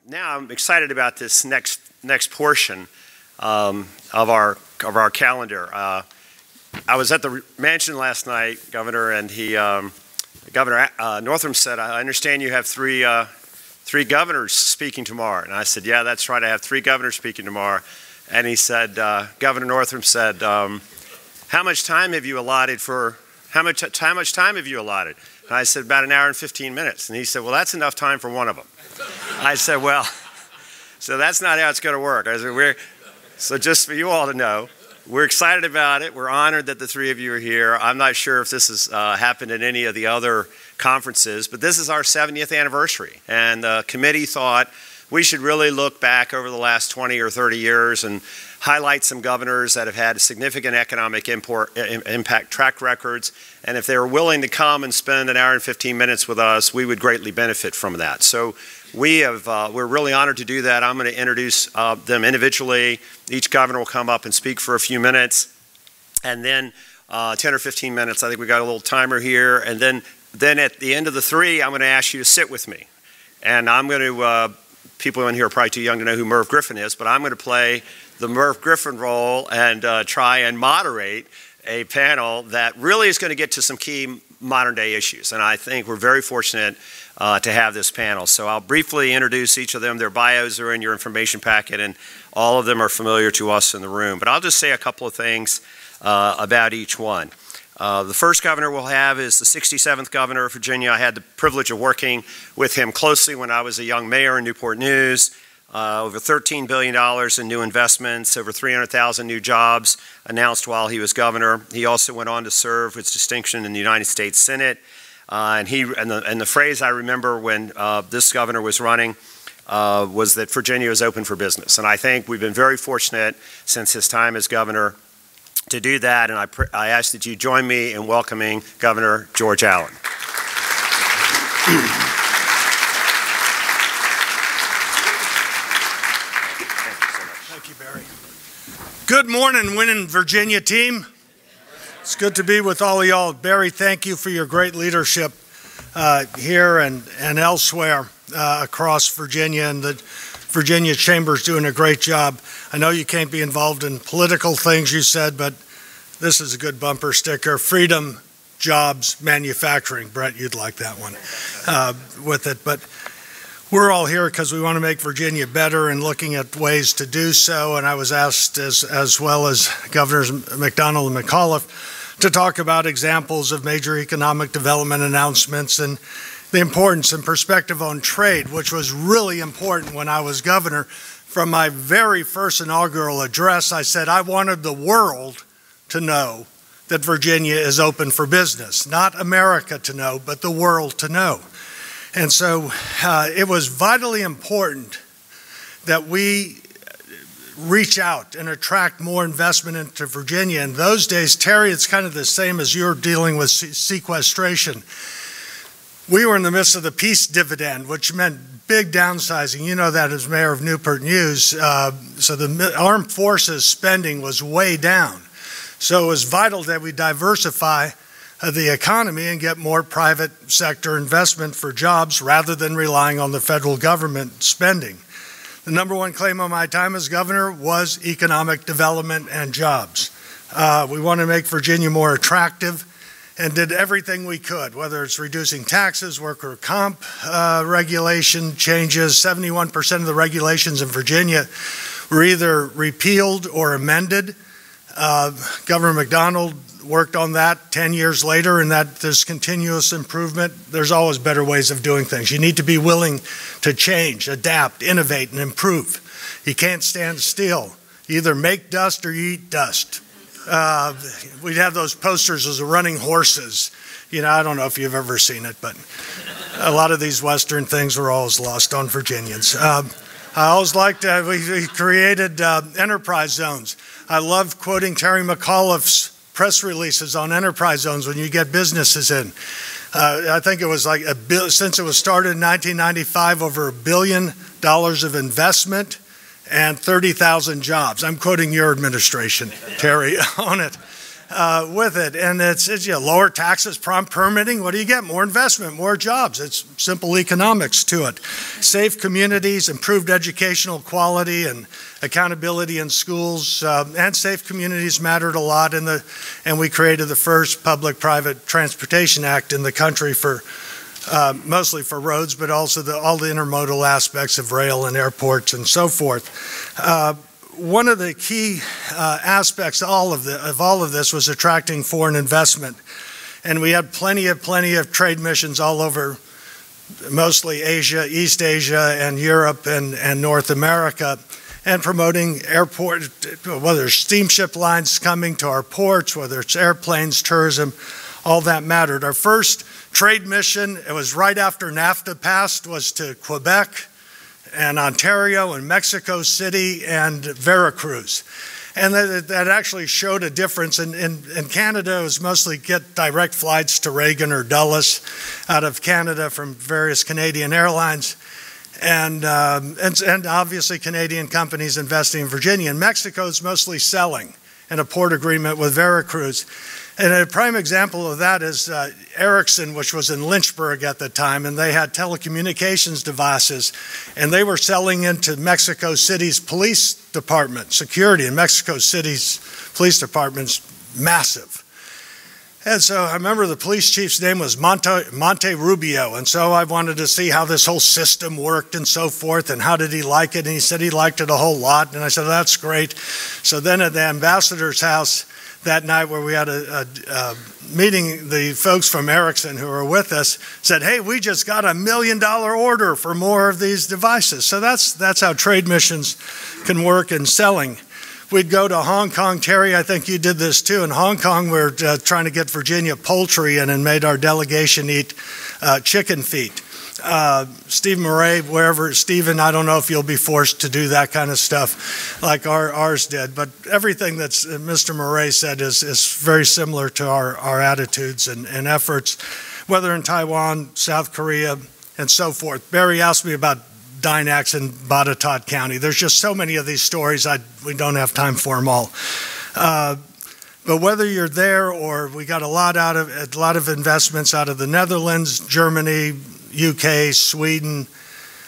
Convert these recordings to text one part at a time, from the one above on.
now I'm excited about this next portion of our calendar. I was at the mansion last night, Governor, and Governor Northam said, "I understand you have three governors speaking tomorrow." And I said, "Yeah, that's right. I have three governors speaking tomorrow." And he said, Governor Northam said, "How much time have you allotted for? How much time have you allotted?" And I said, "About an hour and 15 minutes." And he said, "Well, that's enough time for one of them." I said, "Well, so that's not how it's going to work." I said, so just for you all to know, we're excited about it. We're honored that the three of you are here. I'm not sure if this has happened at any of the other conferences, but this is our 70th anniversary. And the committee thought we should really look back over the last 20 or 30 years and highlight some governors that have had significant economic impact track records. And if they were willing to come and spend an hour and 15 minutes with us, we would greatly benefit from that. So we're really honored to do that. I'm going to introduce them individually. Each governor will come up and speak for a few minutes. And then 10 or 15 minutes, I think we got a little timer here. And then at the end of the three, I'm going to ask you to sit with me. And I'm going to, people in here are probably too young to know who Merv Griffin is, but I'm going to play the Merv Griffin role and try and moderate a panel that really is going to get to some key modern day issues. And I think we're very fortunate to have this panel. So I'll briefly introduce each of them. Their bios are in your information packet, and all of them are familiar to us in the room. But I'll just say a couple of things about each one. The first governor we'll have is the 67th governor of Virginia. I had the privilege of working with him closely when I was a young mayor in Newport News. Over $13 billion in new investments, over 300,000 new jobs announced while he was governor. He also went on to serve with distinction in the United States Senate. And the phrase I remember when this governor was running was that Virginia is open for business. And I think we've been very fortunate since his time as governor to do that. And I ask that you join me in welcoming Governor George Allen. Good morning, Winning Virginia team. It's good to be with all of y'all. Barry, thank you for your great leadership here and elsewhere across Virginia, and the Virginia Chamber's doing a great job. I know you can't be involved in political things, you said, but this is a good bumper sticker. Freedom, jobs, manufacturing. Brett, you'd like that one with it. But we're all here because we want to make Virginia better and looking at ways to do so. And I was asked, as well as Governors McDonnell and McAuliffe, to talk about examples of major economic development announcements and the importance and perspective on trade, which was really important when I was governor. From my very first inaugural address, I said I wanted the world to know that Virginia is open for business. Not America to know, but the world to know. And so it was vitally important that we reach out and attract more investment into Virginia. In those days, Terry, it's kind of the same as you're dealing with sequestration. We were in the midst of the peace dividend, which meant big downsizing. You know that as mayor of Newport News. So the armed forces spending was way down. So it was vital that we diversify the economy and get more private sector investment for jobs rather than relying on the federal government spending. The number one claim on my time as governor was economic development and jobs. We want to make Virginia more attractive and did everything we could, whether it's reducing taxes, worker comp regulation changes. 71% of the regulations in Virginia were either repealed or amended. Governor McDonnell worked on that 10 years later, and that there's continuous improvement. There's always better ways of doing things. You need to be willing to change, adapt, innovate, and improve. You can't stand still. You either make dust or you eat dust. We'd have those posters as running horses. You know, I don't know if you've ever seen it, but a lot of these Western things were always lost on Virginians. I always liked, we created enterprise zones. I love quoting Terry McAuliffe's press releases on enterprise zones when you get businesses in. I think it was like since it was started in 1995, over $1 billion of investment and 30,000 jobs. I'm quoting your administration, Terry, on it. with it. And it's lower taxes, prompt permitting. What do you get? More investment, more jobs. It's simple economics to it. Safe communities, improved educational quality and accountability in schools, and safe communities mattered a lot. And we created the first public-private transportation act in the country for mostly for roads, but also all the intermodal aspects of rail and airports and so forth. One of the key aspects of all of this was attracting foreign investment, and we had plenty of trade missions all over, mostly Asia, East Asia, and Europe and North America, and promoting airport, whether it's steamship lines coming to our ports, whether it's airplanes, tourism, all that mattered. Our first trade mission, it was right after NAFTA passed, was to Quebec and Ontario and Mexico City and Veracruz. And that actually showed a difference. In Canada, it was mostly get direct flights to Reagan or Dulles out of Canada from various Canadian airlines. And obviously Canadian companies investing in Virginia. And Mexico is mostly selling in a port agreement with Veracruz. And a prime example of that is Ericsson, which was in Lynchburg at the time, and they had telecommunications devices, and they were selling into Mexico City's police department. Security in Mexico City's police department's massive. And so I remember the police chief's name was Monte Rubio, and so I wanted to see how this whole system worked and so forth, and how did he like it, and he said he liked it a whole lot, and I said, that's great. So then at the ambassador's house that night, where we had a meeting, the folks from Ericsson who were with us said, hey, we just got $1 million order for more of these devices. So that's how trade missions can work in selling. We'd go to Hong Kong. Terry, I think you did this too. In Hong Kong, we're trying to get Virginia poultry in and made our delegation eat chicken feet. Steve Murray, wherever, Stephen, I don't know if you'll be forced to do that kind of stuff like ours did, but everything that Mr. Murray said is very similar to our attitudes and efforts, whether in Taiwan, South Korea, and so forth. Barry asked me about Dynax in Botetourt County. There's just so many of these stories, we don't have time for them all. But whether you're there or we got a lot of investments out of the Netherlands, Germany, UK, Sweden,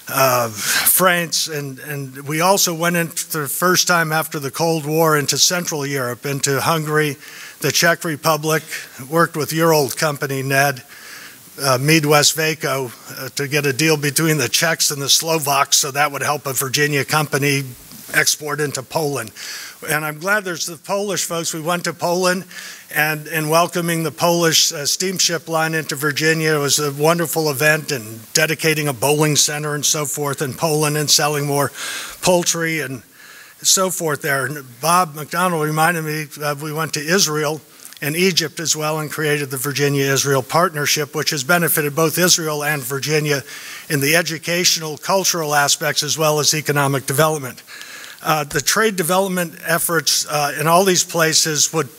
France, and we also went in for the first time after the Cold War into Central Europe, into Hungary, the Czech Republic, worked with your old company, Ned, Midwestvaco, to get a deal between the Czechs and the Slovaks, so that would help a Virginia company export into Poland. And I'm glad there's the Polish folks. We went to Poland and welcoming the Polish steamship line into Virginia. It was a wonderful event, and dedicating a bowling center and so forth in Poland, and selling more poultry and so forth there. And Bob McDonald reminded me we went to Israel and Egypt as well and created the Virginia-Israel Partnership, which has benefited both Israel and Virginia in the educational, cultural aspects as well as economic development. The trade development efforts in all these places would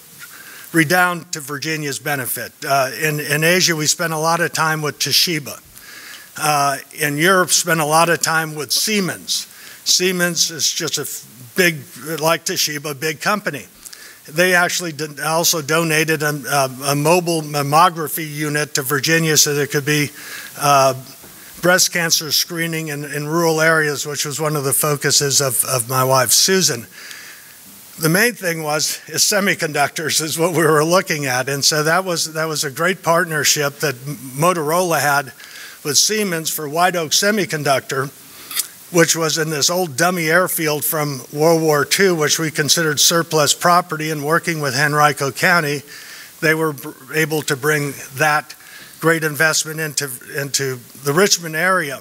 redound to Virginia's benefit. In Asia, we spent a lot of time with Toshiba. In Europe, spent a lot of time with Siemens. Siemens is just a big, like Toshiba, big company. They actually also donated a mobile mammography unit to Virginia so there could be breast cancer screening in rural areas, which was one of the focuses of my wife, Susan. The main thing is semiconductors is what we were looking at. And so that was a great partnership that Motorola had with Siemens for White Oak Semiconductor, which was in this old dummy airfield from World War II, which we considered surplus property. And working with Henrico County, they were able to bring that great investment into the Richmond area.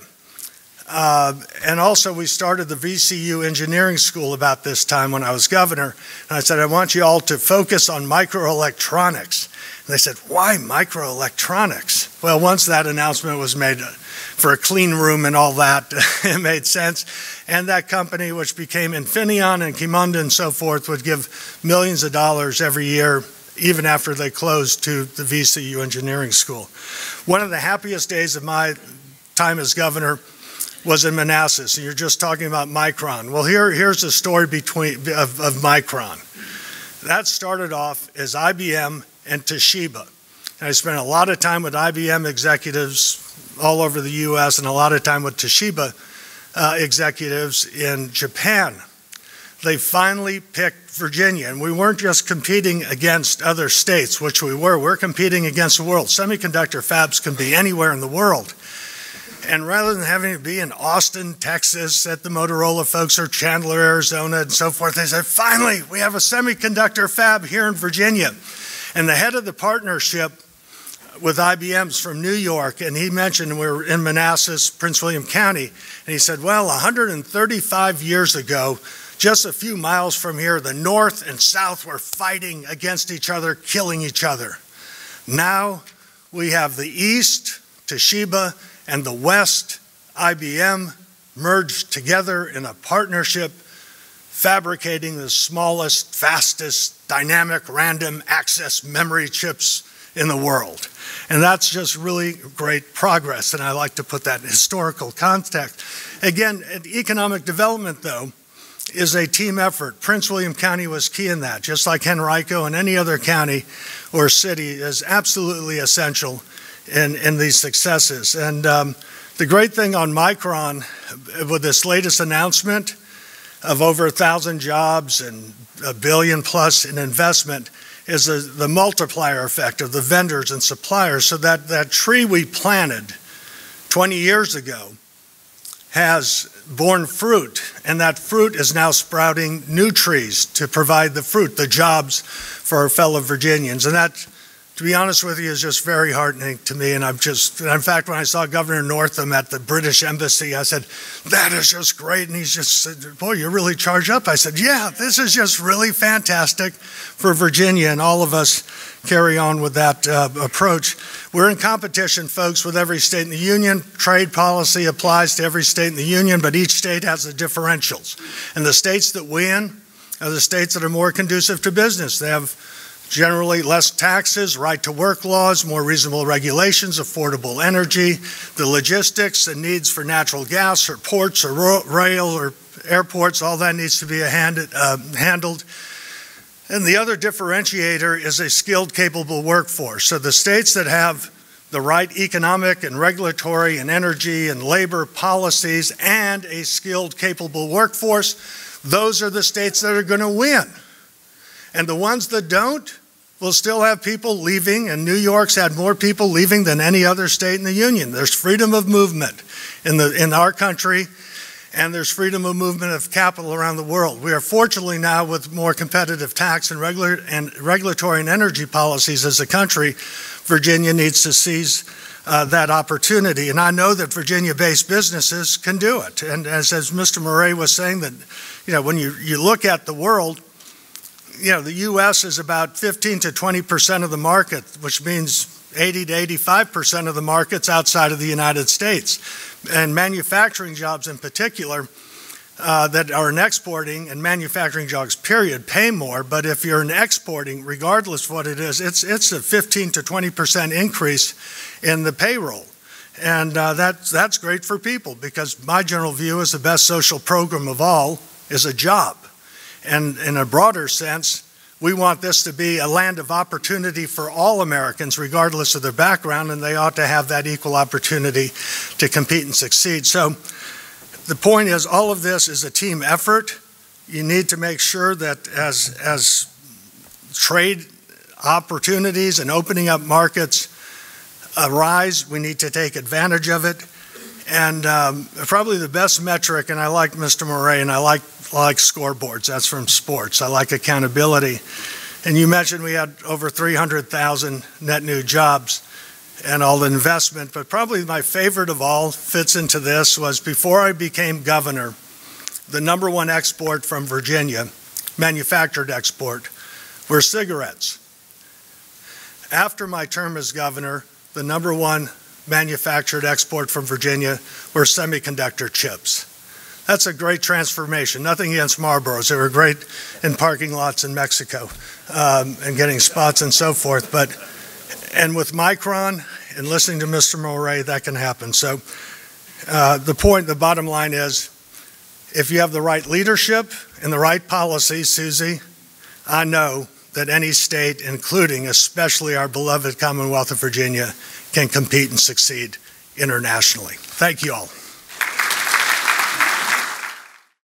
And also we started the VCU Engineering School about this time when I was governor. And I said, I want you all to focus on microelectronics. And they said, why microelectronics? Well, once that announcement was made for a clean room and all that, it made sense. And that company, which became Infineon and Qimonda and so forth, would give millions of dollars every year, even after they closed, to the VCU Engineering School. One of the happiest days of my time as governor was in Manassas. And you're just talking about Micron. Well, here's the story of Micron. That started off as IBM and Toshiba. And I spent a lot of time with IBM executives all over the U.S. and a lot of time with Toshiba executives in Japan. They finally picked Virginia, and we weren't just competing against other states, which we were. We're competing against the world. Semiconductor fabs can be anywhere in the world. And rather than having to be in Austin, Texas, at the Motorola folks, or Chandler, Arizona, and so forth, they said, finally, we have a semiconductor fab here in Virginia. And the head of the partnership with IBM's from New York, and he mentioned we were in Manassas, Prince William County, and he said, well, 135 years ago, just a few miles from here, the North and South were fighting against each other, killing each other. Now we have the East, Toshiba, and the West, IBM, merged together in a partnership, fabricating the smallest, fastest, dynamic, random access memory chips in the world. And that's just really great progress, and I like to put that in historical context. Again, economic development, though, is a team effort. Prince William County was key in that, just like Henrico and any other county or city is absolutely essential in these successes. And the great thing on Micron, with this latest announcement of over 1,000 jobs and $1 billion plus in investment, is the multiplier effect of the vendors and suppliers. So that tree we planted 20 years ago has borne fruit, and that fruit is now sprouting new trees to provide the fruit, the jobs for our fellow Virginians. And that, to be honest with you, is just very heartening to me. And in fact, when I saw Governor Northam at the British Embassy, I said, that is just great. And he just said, boy, you're really charged up. I said, yeah, this is just really fantastic for Virginia, and all of us carry on with that approach. We're in competition, folks, with every state in the union. Trade policy applies to every state in the union, but each state has the differentials. And the states that win are the states that are more conducive to business. They have generally less taxes, right-to-work laws, more reasonable regulations, affordable energy, the logistics and needs for natural gas or ports or rail or airports, all that needs to be handled. And the other differentiator is a skilled, capable workforce. So the states that have the right economic and regulatory and energy and labor policies and a skilled, capable workforce, those are the states that are going to win. And the ones that don't will still have people leaving, and New York's had more people leaving than any other state in the union. There's freedom of movement in our country, and there's freedom of movement of capital around the world. We are fortunately now, with more competitive tax and regulatory and energy policies as a country, Virginia needs to seize that opportunity. And I know that Virginia-based businesses can do it. And as Mr. Murray was saying, that when you look at the world, the U.S. is about 15 to 20% of the market, which means 80 to 85% of the market's outside of the United States. And manufacturing jobs in particular that are in exporting, and manufacturing jobs, period, pay more. But if you're in exporting, regardless of what it is, it's a 15 to 20% increase in the payroll. And that's great for people, because my general view is the best social program of all is a job. And in a broader sense, we want this to be a land of opportunity for all Americans, regardless of their background, and they ought to have that equal opportunity to compete and succeed. So the point is, all of this is a team effort. You need to make sure that as trade opportunities and opening up markets arise, we need to take advantage of it. And probably the best metric, and I like Mr. Murray, and I like scoreboards. That's from sports. I like accountability. And you mentioned we had over 300,000 net new jobs and all the investment, but probably my favorite of all fits into this was, before I became governor, the #1 export from Virginia, manufactured export, were cigarettes. After my term as governor, the #1 manufactured export from Virginia were semiconductor chips. That's a great transformation. Nothing against Marlboros. They were great in parking lots in Mexico and getting spots and so forth. And with Micron and listening to Mr. Murray, that can happen. So the bottom line is, if you have the right leadership and the right policies, Susie, I know that any state, including especially our beloved Commonwealth of Virginia, can compete and succeed internationally. Thank you all.